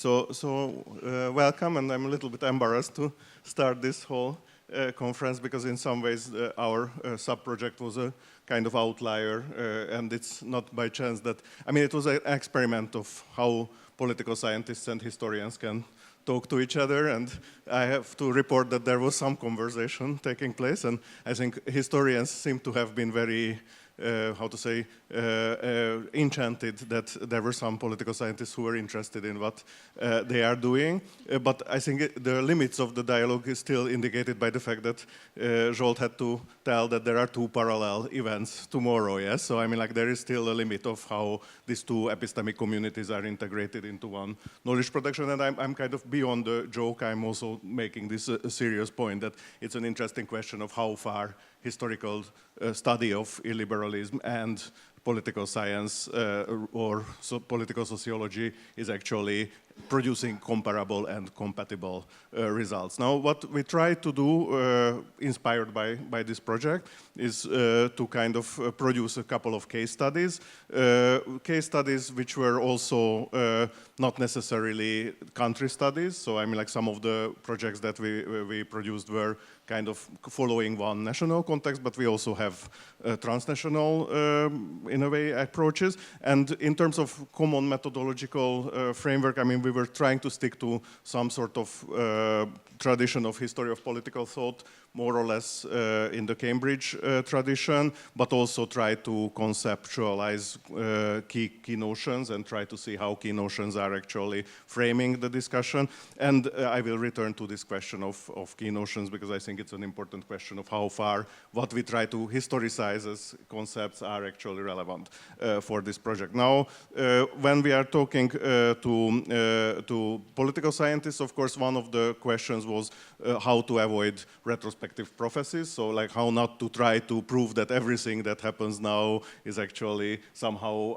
Welcome, and I'm a little bit embarrassed to start this whole conference because in some ways our sub-project was a kind of outlier, and it's not by chance that, I mean, it was an experiment of how political scientists and historians can talk to each other, and I have to report that there was some conversation taking place, and I think historians seem to have been very enchanted that there were some political scientists who were interested in what they are doing. But I think the limits of the dialogue is still indicated by the fact that Zsolt had to tell that there are two parallel events tomorrow, yes? So I mean, like, there is still a limit of how these two epistemic communities are integrated into one knowledge production, and I'm kind of beyond the joke. I'm also making this a serious point that it's an interesting question of how far historical study of illiberalism and political science or political sociology is actually producing comparable and compatible results. Now, what we try to do, inspired by this project, is to kind of produce a couple of case studies which were also not necessarily country studies. So I mean, like, some of the projects that we produced were kind of following one national context, but we also have transnational, in a way, approaches. And in terms of common methodological framework, I mean, we were trying to stick to some sort of tradition of history of political thought, more or less in the Cambridge tradition, but also try to conceptualize key notions and try to see how key notions are actually framing the discussion. And I will return to this question of key notions because I think it's an important question of how far what we try to historicize as concepts are actually relevant for this project. Now, when we are talking to political scientists, of course, one of the questions was how to avoid retrospective prophecies, so like how not to try to prove that everything that happens now is actually somehow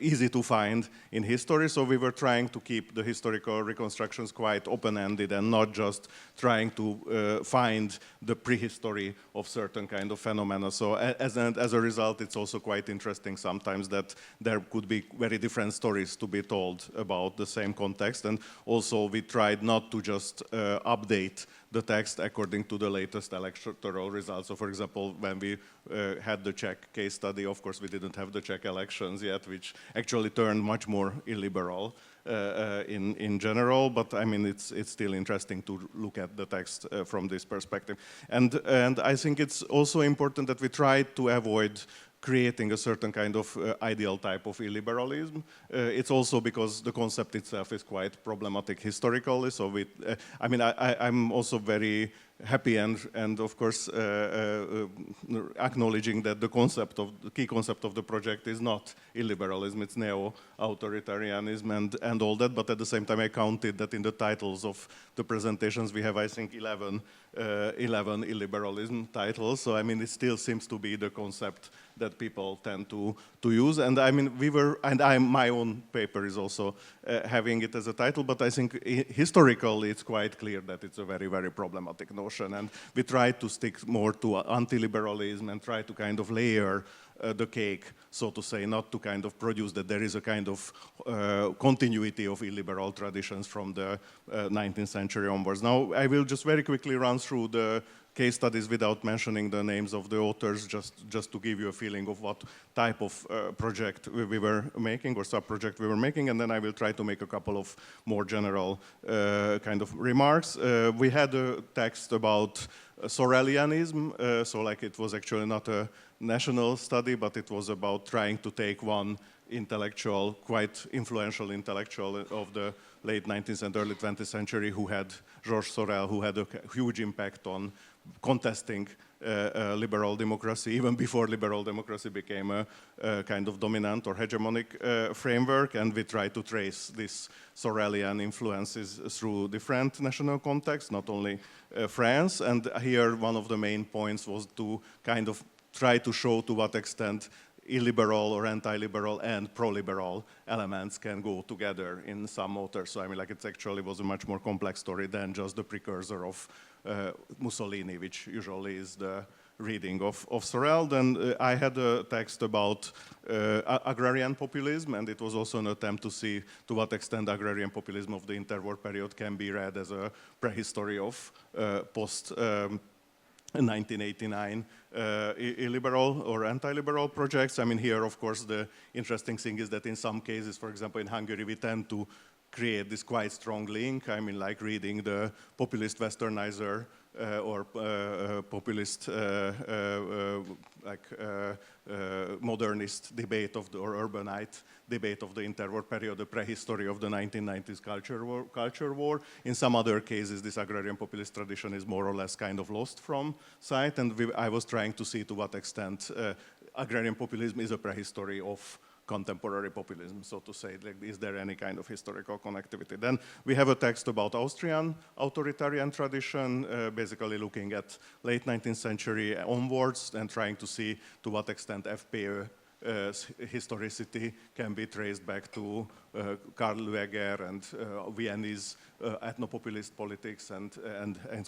easy to find in history. So we were trying to keep the historical reconstructions quite open-ended and not just trying to find the prehistory of certain kind of phenomena. So as a result, it's also quite interesting sometimes that there could be very different stories to be told about the same context. And also we tried not to just update the text according to the latest electoral results. So for example, when we had the Czech case study, of course we didn't have the Czech elections yet, which actually turned much more illiberal in general, but I mean, it's still interesting to look at the text from this perspective. And I think it's also important that we try to avoid creating a certain kind of ideal type of illiberalism. It's also because the concept itself is quite problematic historically. So I mean, I'm also very happy and of course acknowledging that the key concept of the project is not illiberalism, it's neo-authoritarianism and all that, but at the same time I counted that in the titles of the presentations we have, I think, 11 illiberalism titles. So I mean, it still seems to be the concept that people tend to use. And I mean, my own paper is also having it as a title, but I think historically it's quite clear that it's a very, very problematic notion. And we try to stick more to anti-liberalism and try to kind of layer the cake, so to say, not to kind of produce that there is a kind of continuity of illiberal traditions from the 19th century onwards. Now, I will just very quickly run through the case studies without mentioning the names of the authors, just to give you a feeling of what type of project we were making or sub-project we were making, and then I will try to make a couple of more general kind of remarks. We had a text about Sorelianism, so like it was actually not a national study, but it was about trying to take one intellectual, quite influential intellectual of the late 19th and early 20th century Georges Sorel, who had a huge impact on contesting liberal democracy, even before liberal democracy became a kind of dominant or hegemonic framework, and we try to trace these Sorelian influences through different national contexts, not only France. And here one of the main points was to kind of try to show to what extent illiberal or anti-liberal and pro-liberal elements can go together in some authors. So I mean, like, it actually was a much more complex story than just the precursor of Mussolini, which usually is the reading of Sorel. Then I had a text about agrarian populism, and it was also an attempt to see to what extent agrarian populism of the interwar period can be read as a prehistory of post 1989 illiberal or anti-liberal projects. I mean, here, of course, the interesting thing is that in some cases, for example, in Hungary, we tend to create this quite strong link. I mean, like reading the populist westernizer or populist modernist debate of the, or urbanite debate of the interwar period, the prehistory of the 1990s culture war. In some other cases, this agrarian populist tradition is more or less kind of lost from sight, and I was trying to see to what extent agrarian populism is a prehistory of contemporary populism, so to say. Like, is there any kind of historical connectivity? Then we have a text about Austrian authoritarian tradition, basically looking at late 19th century onwards and trying to see to what extent FPÖ historicity can be traced back to Karl Lueger and Viennese ethnopopulist politics and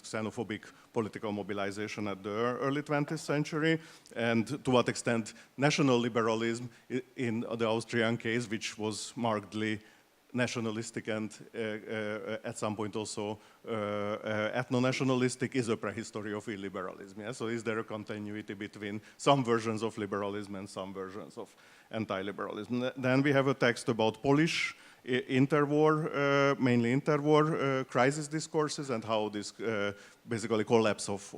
xenophobic political mobilization at the early 20th century, and to what extent national liberalism in the Austrian case, which was markedly nationalistic and at some point also ethno-nationalistic, is a prehistory of illiberalism. Yeah? So is there a continuity between some versions of liberalism and some versions of anti-liberalism? Then we have a text about Polish interwar, mainly interwar crisis discourses, and how this basically collapse of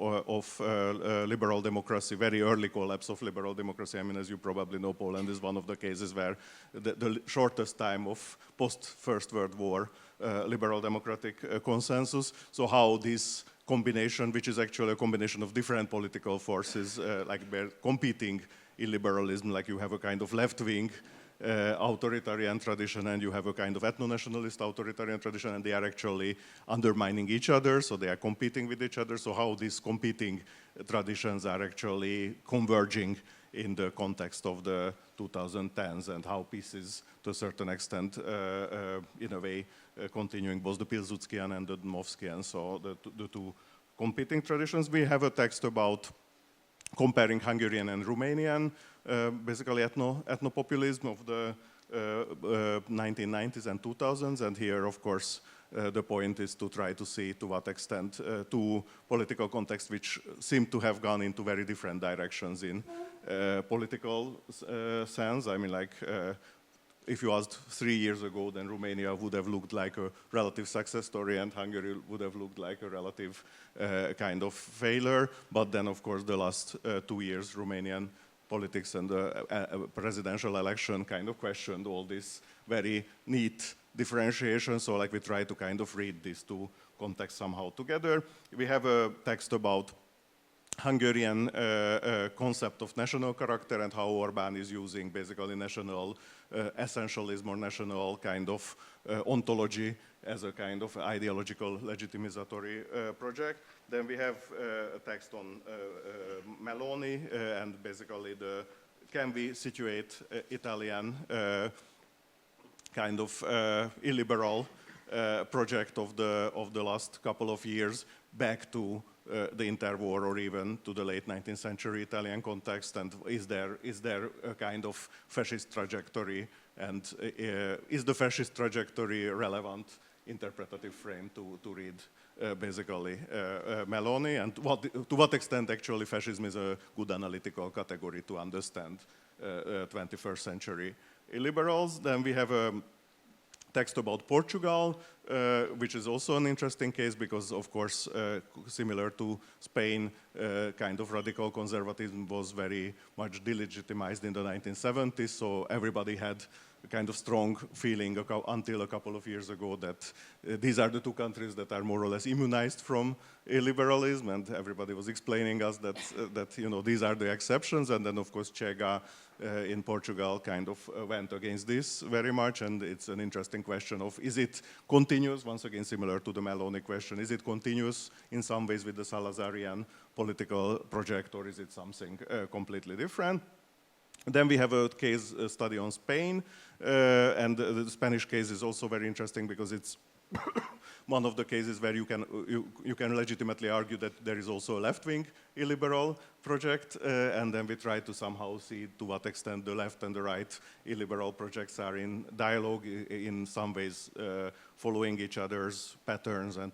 liberal democracy, very early collapse of liberal democracy. I mean, as you probably know, Poland is one of the cases where the shortest time of post-First World War liberal democratic consensus. So how this combination, which is actually a combination of different political forces, like they're competing illiberalism, like you have a kind of left-wing authoritarian tradition and you have a kind of ethno-nationalist authoritarian tradition, and they are actually undermining each other, so they are competing with each other. So how these competing traditions are actually converging in the context of the 2010s, and how pieces, to a certain extent, in a way, continuing both the Pilsudskian and the Dmovskian, so the two competing traditions. We have a text about comparing Hungarian and Romanian, basically ethno-populism of the 1990s and 2000s, and here, of course, the point is to try to see to what extent two political contexts which seem to have gone into very different directions in political sense. I mean, like, if you asked 3 years ago, then Romania would have looked like a relative success story and Hungary would have looked like a relative kind of failure. But then, of course, the last 2 years, Romanian politics and the presidential election kind of questioned all this very neat differentiation. So, like, we try to kind of read these two contexts somehow together. We have a text about Hungarian concept of national character and how Orbán is using basically national essentialism or national kind of ontology as a kind of ideological legitimizatory project. Then we have a text on Meloni and basically can we situate Italian kind of illiberal project of the last couple of years back to the interwar or even to the late 19th century Italian context, and is there a kind of fascist trajectory, and is the fascist trajectory a relevant interpretative frame to read basically Meloni, and to what extent actually fascism is a good analytical category to understand 21st century illiberals. Then we have a text about Portugal, which is also an interesting case because, of course, similar to Spain, kind of radical conservatism was very much delegitimized in the 1970s, so everybody had a kind of strong feeling until a couple of years ago that these are the two countries that are more or less immunized from illiberalism, and everybody was explaining us that you know, these are the exceptions, and then of course Chega in Portugal kind of went against this very much, and it's an interesting question of, is it continuous, once again similar to the Meloni question, is it continuous in some ways with the Salazarian political project, or is it something completely different? Then we have a case study on Spain, and the Spanish case is also very interesting because it's one of the cases where you can legitimately argue that there is also a left-wing illiberal project, and then we try to somehow see to what extent the left and the right illiberal projects are in dialogue, in some ways following each other's patterns, and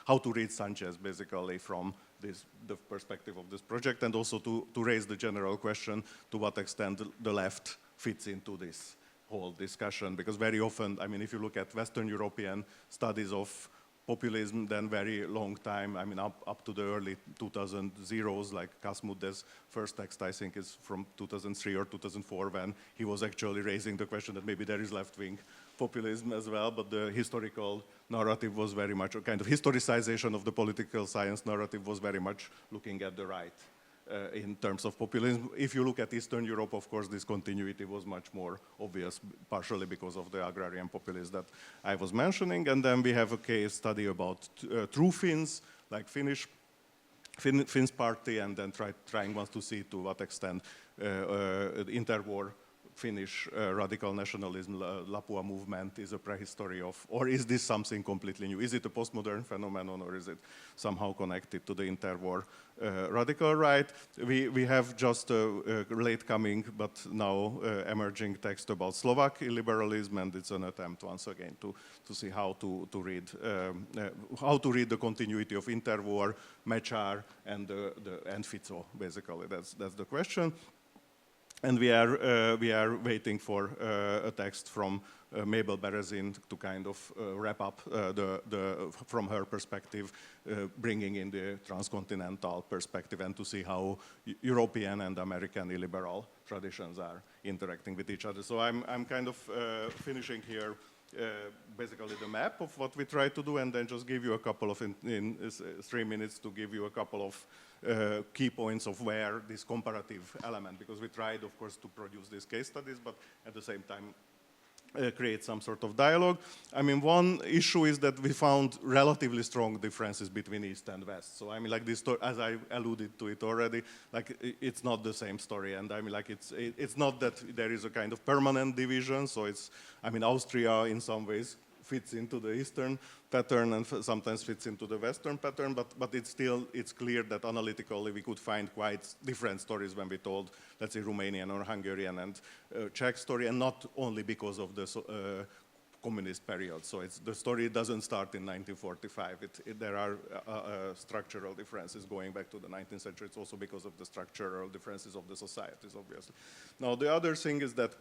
how to read Sanchez basically from the perspective of this project, and also to raise the general question to what extent the left fits into this whole discussion, because very often, I mean, if you look at Western European studies of populism, then very long time, I mean, up to the early 2000s, like Kasmud's first text, I think, is from 2003 or 2004, when he was actually raising the question that maybe there is left-wing populism as well, but the historical narrative was very much a kind of historicization of the political science narrative was very much looking at the right. In terms of populism. If you look at Eastern Europe, of course, this continuity was much more obvious, partially because of the agrarian populism that I was mentioning. And then we have a case study about true Finns, like Finns party, and then trying once to see to what extent interwar Finnish radical nationalism, Lapua movement, is a prehistory of, or is this something completely new? Is it a postmodern phenomenon, or is it somehow connected to the interwar radical right? We have just a late coming, but now emerging text about Slovak illiberalism, and it's an attempt once again to see how to read the continuity of interwar, Mečiar, and Fico. Basically, that's the question. And we are waiting for a text from Mabel Berezin to kind of wrap up from her perspective, bringing in the transcontinental perspective and to see how European and American illiberal traditions are interacting with each other. So I'm kind of finishing here basically the map of what we try to do, and then just give you a couple of, in 3 minutes, to give you a couple of key points of where this comparative element, because we tried, of course, to produce these case studies, but at the same time create some sort of dialogue. I mean, one issue is that we found relatively strong differences between East and West. So I mean, like this story, as I alluded to it already, like it's not the same story. And I mean, like it's not that there is a kind of permanent division. So it's, I mean, Austria in some ways fits into the Eastern pattern and sometimes fits into the Western pattern, but it's clear that analytically we could find quite different stories when we told, let's say, Romanian or Hungarian and Czech story, and not only because of the communist period. So the story doesn't start in 1945. There are structural differences going back to the 19th century. It's also because of the structural differences of the societies, obviously. Now, the other thing is that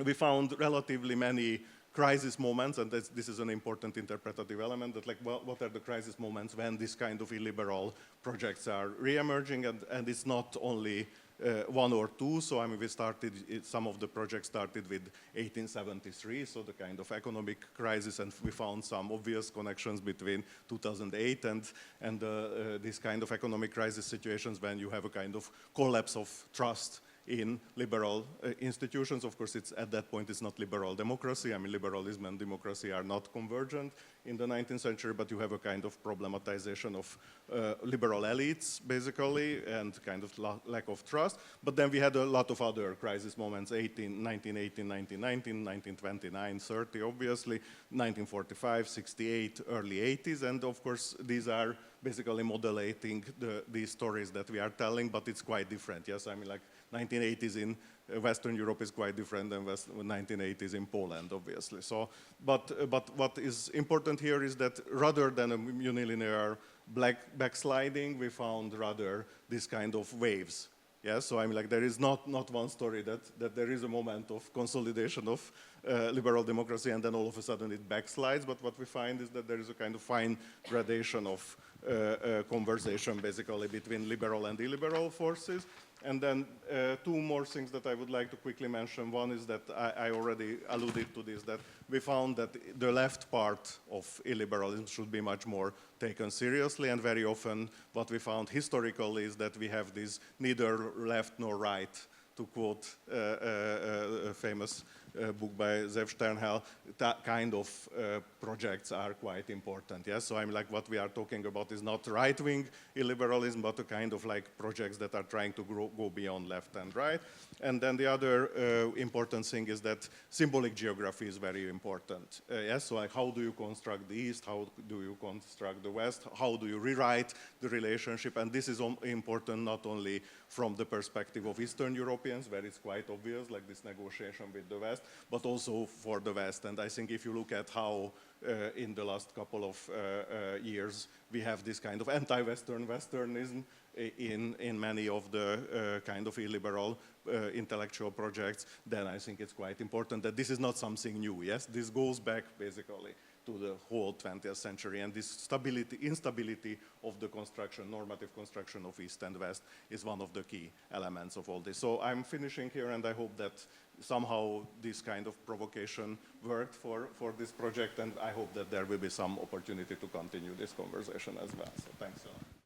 we found relatively many crisis moments, and this is an important interpretative element, that like, well, what are the crisis moments when this kind of illiberal projects are re-emerging, and it's not only one or two. So I mean, some of the projects started with 1873, so the kind of economic crisis, and we found some obvious connections between 2008 and this kind of economic crisis situations when you have a kind of collapse of trust in liberal institutions. Of course, at that point, it's not liberal democracy. I mean, liberalism and democracy are not convergent in the 19th century, but you have a kind of problematization of liberal elites, basically, and kind of lack of trust. But then we had a lot of other crisis moments, 1918, 1919, 1929, 30, obviously, 1945, 68, early 80s, and of course, these are basically modulating these stories that we are telling, but it's quite different, yes? I mean, like, 1980s in Western Europe is quite different than 1980s in Poland, obviously. So, but what is important here is that rather than a unilinear backsliding, we found rather this kind of waves. Yeah, so I mean, like, there is not one story that there is a moment of consolidation of liberal democracy and then all of a sudden it backslides. But what we find is that there is a kind of fine gradation of conversation, basically, between liberal and illiberal forces. And then two more things that I would like to quickly mention. One is that I already alluded to this, that we found that the left part of illiberalism should be much more taken seriously, and very often what we found historically is that we have this neither left nor right, to quote a famous book by Zev Sternhell, that kind of projects are quite important. Yes, so I'm like, what we are talking about is not right-wing illiberalism, but a kind of like projects that are trying to go beyond left and right. And then the other important thing is that symbolic geography is very important. Yes, so like how do you construct the East? How do you construct the West? How do you rewrite the relationship? And this is important not only from the perspective of Eastern Europeans, where it's quite obvious, like this negotiation with the West, but also for the West. And I think if you look at how in the last couple of years we have this kind of anti-Western Westernism in many of the kind of illiberal intellectual projects, then I think it's quite important that this is not something new. Yes, this goes back basically to the whole 20th century, and this instability of the construction, normative construction of East and West is one of the key elements of all this. So I'm finishing here, and I hope that somehow this kind of provocation worked for this project, and I hope that there will be some opportunity to continue this conversation as well. So thanks a lot.